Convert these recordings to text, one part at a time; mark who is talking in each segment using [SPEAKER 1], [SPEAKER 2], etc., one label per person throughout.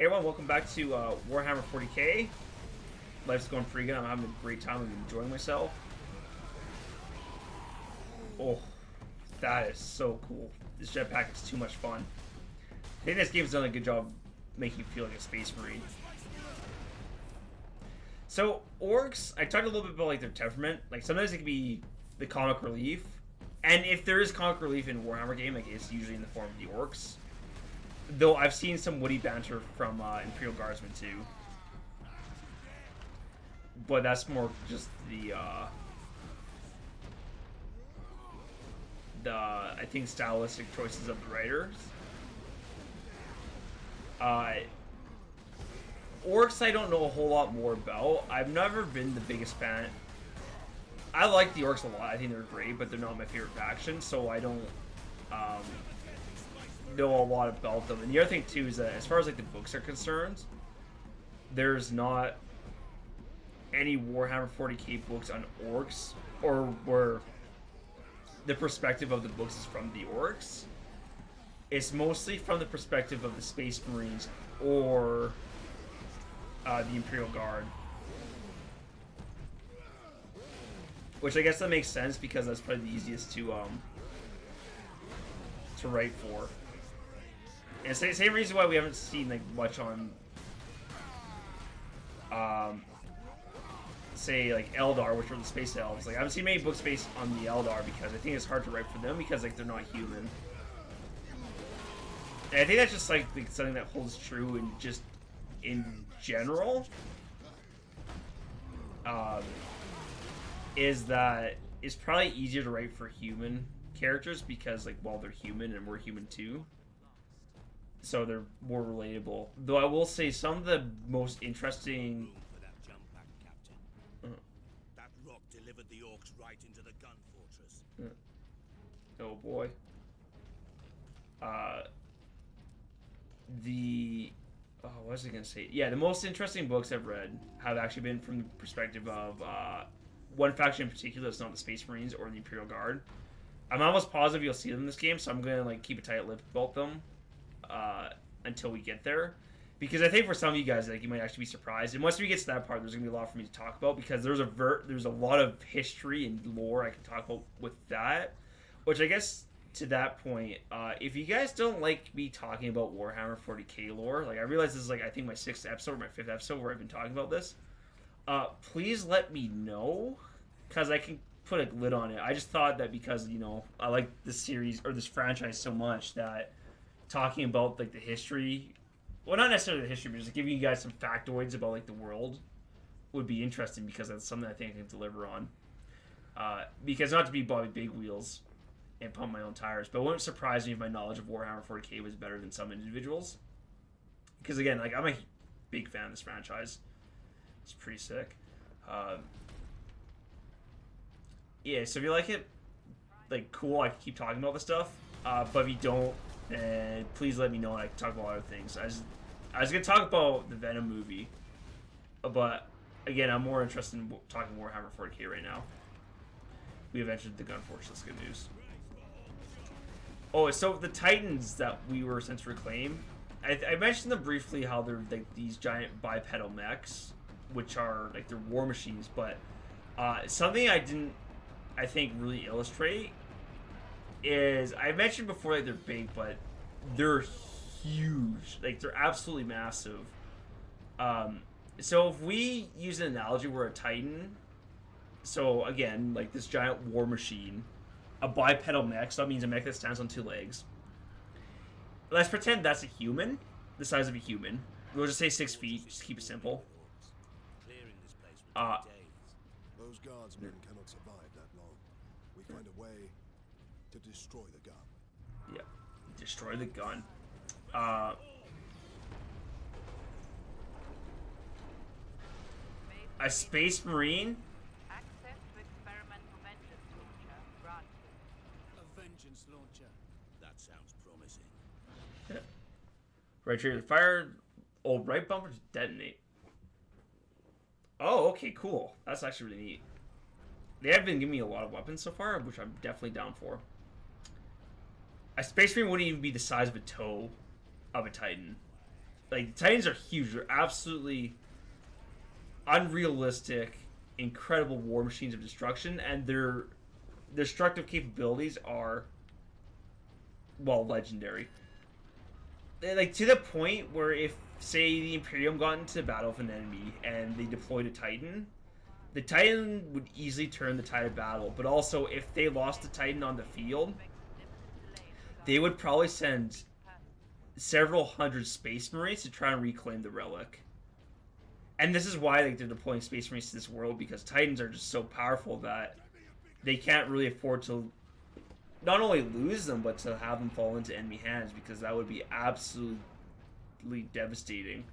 [SPEAKER 1] Hey everyone, welcome back to Warhammer 40k. Life's going pretty good. I'm having a great time. I'm enjoying myself. Oh, that is so cool. This jetpack is too much fun. I think this game's done a good job making you feel like a space marine. So, orcs, I talked a little bit about like their temperament. Like sometimes it can be the comic relief. And if there is comic relief in a Warhammer game, like it's usually in the form of the orcs. Though I've seen some witty banter from Imperial Guardsmen too. But that's more just the I think stylistic choices of the writers. Orcs I don't know a whole lot more about. I've never been the biggest fan. I like the orcs a lot. I think they're great, but they're not my favorite faction, so I don't know a lot about them. And the other thing too is that as far as like the books are concerned, there's not any Warhammer 40k books on orcs, or where the perspective of the books is from the orcs. It's mostly from the perspective of the Space Marines or the Imperial Guard. Which I guess that makes sense because that's probably the easiest to write for. And same reason why we haven't seen like much on say like Eldar, which are the space elves. Like I haven't seen many books based on the Eldar because I think it's hard to write for them because like they're not human. And I think that's just like something that holds true in just in general. Is that it's probably easier to write for human characters because like well they're human and we're human too. So they're more relatable. Though I will say some of the most interesting.
[SPEAKER 2] That rock delivered the orcs right into the gun fortress.
[SPEAKER 1] Oh boy. What was I gonna say? Yeah, the most interesting books I've read have actually been from the perspective of one faction in particular that's not the Space Marines or the Imperial Guard. I'm almost positive you'll see them in this game, so I'm gonna like keep a tight lip about them. Until we get there, because I think for some of you guys, like you might actually be surprised. And once we get to that part, there's gonna be a lot for me to talk about because there's a lot of history and lore I can talk about with that. Which I guess to that point, if you guys don't like me talking about Warhammer 40k lore, like I realize this is like I think my 6th episode or my 5th episode where I've been talking about this. Please let me know because I can put a lid on it. I just thought that because you know I like this series or this franchise so much that. Talking about like the history, well, not necessarily the history, but just giving you guys some factoids about like the world would be interesting because that's something I think I can deliver on. Because not to be Bobby Big Wheels and pump my own tires, but it wouldn't surprise me if my knowledge of Warhammer 40k was better than some individuals. Because again, like I'm a big fan of this franchise. It's pretty sick. Yeah, so if you like it, like cool, I can keep talking about this stuff. But if you don't. And please let me know and I can talk about other things. I was going to talk about the Venom movie. But, again, I'm more interested in talking Warhammer 40k right now. We have entered the gun fortress. That's good news. Oh, so the Titans that we were sent to reclaim. I mentioned them briefly how they're like these giant bipedal mechs. Which are like they're war machines. But something I didn't, I think, really illustrate is I mentioned before that they're big, but they're huge. Like they're absolutely massive. So if we use an analogy, we're a Titan. So again, like this giant war machine, a bipedal mech. So that means a mech that stands on 2 legs. Let's pretend that's a human, the size of a human. We'll just say 6 feet. Just keep it simple.
[SPEAKER 3] Those guardsmen cannot survive that long. We find a way to destroy the gun.
[SPEAKER 1] Yeah, destroy the gun. A Space Marine?
[SPEAKER 4] Access to experimental vengeance launcher granted.
[SPEAKER 2] A vengeance launcher. That sounds promising.
[SPEAKER 1] Yeah. Right trigger fire. Oh, right bumper to detonate. Oh, okay, cool. That's actually really neat. They have been giving me a lot of weapons so far, which I'm definitely down for. A Space Marine wouldn't even be the size of a toe of a Titan. like the Titans are huge. They're absolutely unrealistic, incredible war machines of destruction, and their destructive capabilities are, well, legendary. Like, to the point where if, say, the Imperium got into battle with an enemy and they deployed a Titan, the Titan would easily turn the tide of battle. But also, if they lost the Titan on the field, they would probably send several hundred Space Marines to try and reclaim the relic. And this is why, like, they're deploying Space Marines to this world, because Titans are just so powerful that they can't really afford to not only lose them, but to have them fall into enemy hands, because that would be absolutely devastating.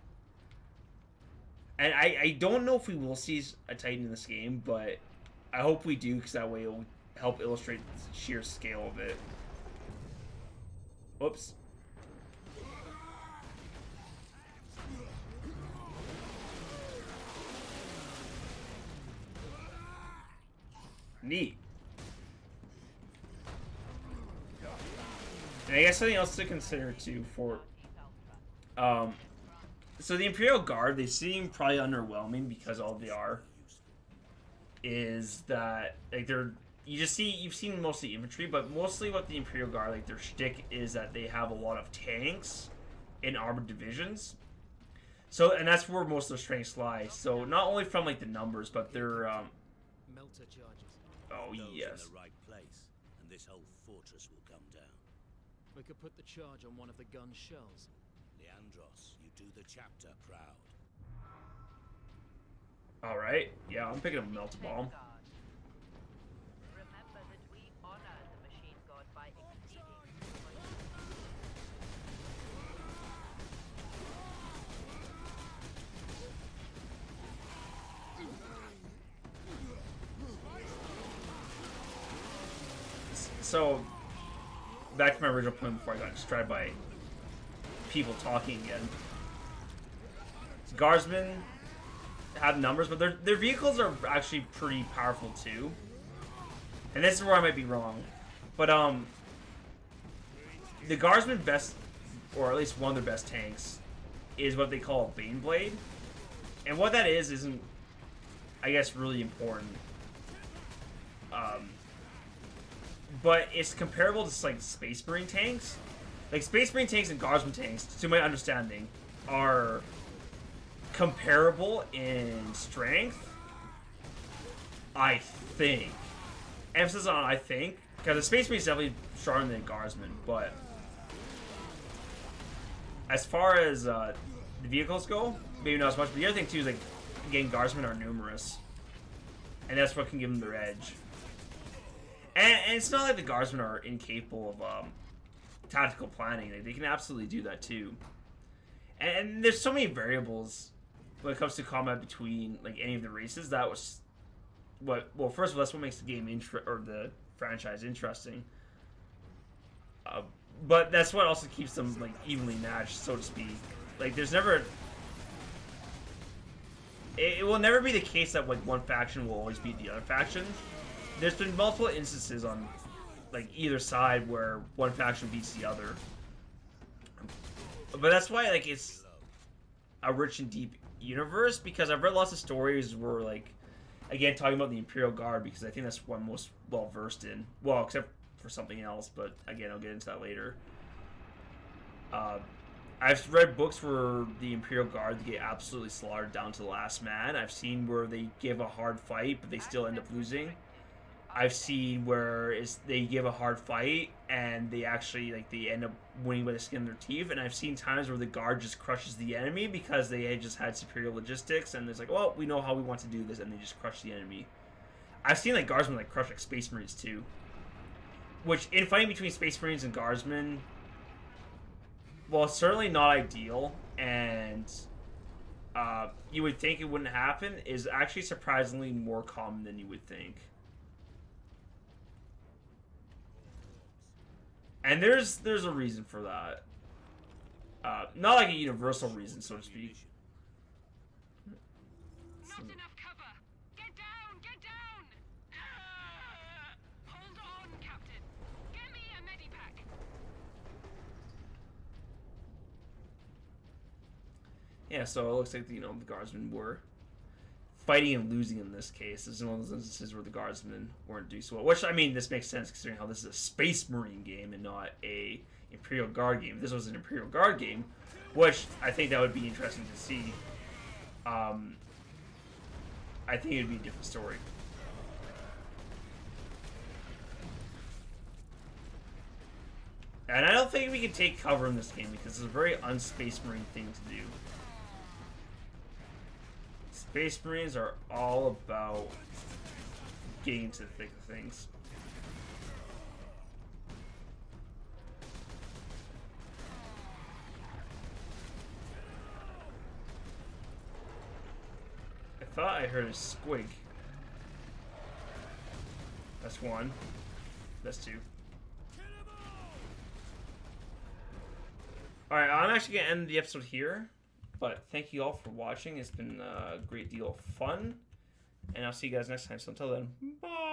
[SPEAKER 1] And I don't know if we will see a Titan in this game, but I hope we do, because that way it will help illustrate the sheer scale of it. Whoops. Neat. And I guess something else to consider too for so the Imperial Guard, they seem probably underwhelming because all they are is that, like, you've seen mostly infantry, but mostly what the Imperial Guard, like, their shtick is that they have a lot of tanks in armored divisions. So, and that's where most of their strengths lie. So not only from, like, the numbers, but their
[SPEAKER 5] Melta charges.
[SPEAKER 1] oh
[SPEAKER 2] Those
[SPEAKER 1] yes.
[SPEAKER 2] in the right place, and this whole fortress will come down.
[SPEAKER 5] We could put the charge on one of the gun's shells.
[SPEAKER 2] Leandros, you do the chapter proud.
[SPEAKER 1] Alright, yeah, I'm picking up Melta Bomb.
[SPEAKER 4] Remember that we honor the machine god by exceeding.
[SPEAKER 1] So, back to my original point before I got distracted by people talking again. Guardsmen have numbers, but their vehicles are actually pretty powerful too. And this is where I might be wrong. But the Guardsmen best, or at least one of their best tanks, is what they call a Baneblade. And what that is isn't, I guess, really important. But it's comparable to, like, Space Marine tanks. Like, Space Marine tanks and Guardsman tanks, to my understanding, are comparable in strength. I think. Emphasis on I think. Because the Space Marine is definitely stronger than Guardsman, but as far as the vehicles go, maybe not as much. But the other thing, too, is, like, again, Guardsmen are numerous. And that's what can give them their edge. And it's not like the Guardsmen are incapable of tactical planning. They can absolutely do that too. And there's so many variables when it comes to combat between, like, any of the races. That was what. Well, first of all, that's what makes the game or the franchise interesting. But that's what also keeps them, like, evenly matched, so to speak. Like, there's never. It will never be the case that, like, one faction will always beat the other faction. There's been multiple instances on, like, either side where one faction beats the other. But that's why, like, it's a rich and deep universe, because I've read lots of stories where, like, again, talking about the Imperial Guard, because I think that's what I'm most well-versed in. Well, except for something else, but again, I'll get into that later. I've read books where the Imperial Guard get absolutely slaughtered down to the last man. I've seen where they give a hard fight, but they still end up losing. I've seen where they give a hard fight and they actually, like, they end up winning by the skin of their teeth. And I've seen times where the guard just crushes the enemy because they had just had superior logistics, and it's like, well, we know how we want to do this, and they just crush the enemy. I've seen, like, guardsmen, like, crush, like, Space Marines too. Which, in fighting between Space Marines and guardsmen, well, it's certainly not ideal, and you would think it wouldn't happen, is actually surprisingly more common than you would think. And there's a reason for that. Not like a universal reason, so to speak.
[SPEAKER 4] Not enough cover! Get down! Get down! Hold on, Captain. Get me a medipack.
[SPEAKER 1] Yeah, so it looks like, you know, the guardsmen were fighting and losing in this case. This is one of those instances where the guardsmen weren't doing so well. Which, I mean, this makes sense considering how this is a Space Marine game and not a Imperial Guard game. If this was an Imperial Guard game, which I think that would be interesting to see. I think it would be a different story. And I don't think we can take cover in this game because it's a very un-Space Marine thing to do. Space Marines are all about getting into the thick of things. I thought I heard a squig. That's one. That's two. Alright, I'm actually going to end the episode here. But thank you all for watching. It's been a great deal of fun. And I'll see you guys next time. So until then, bye!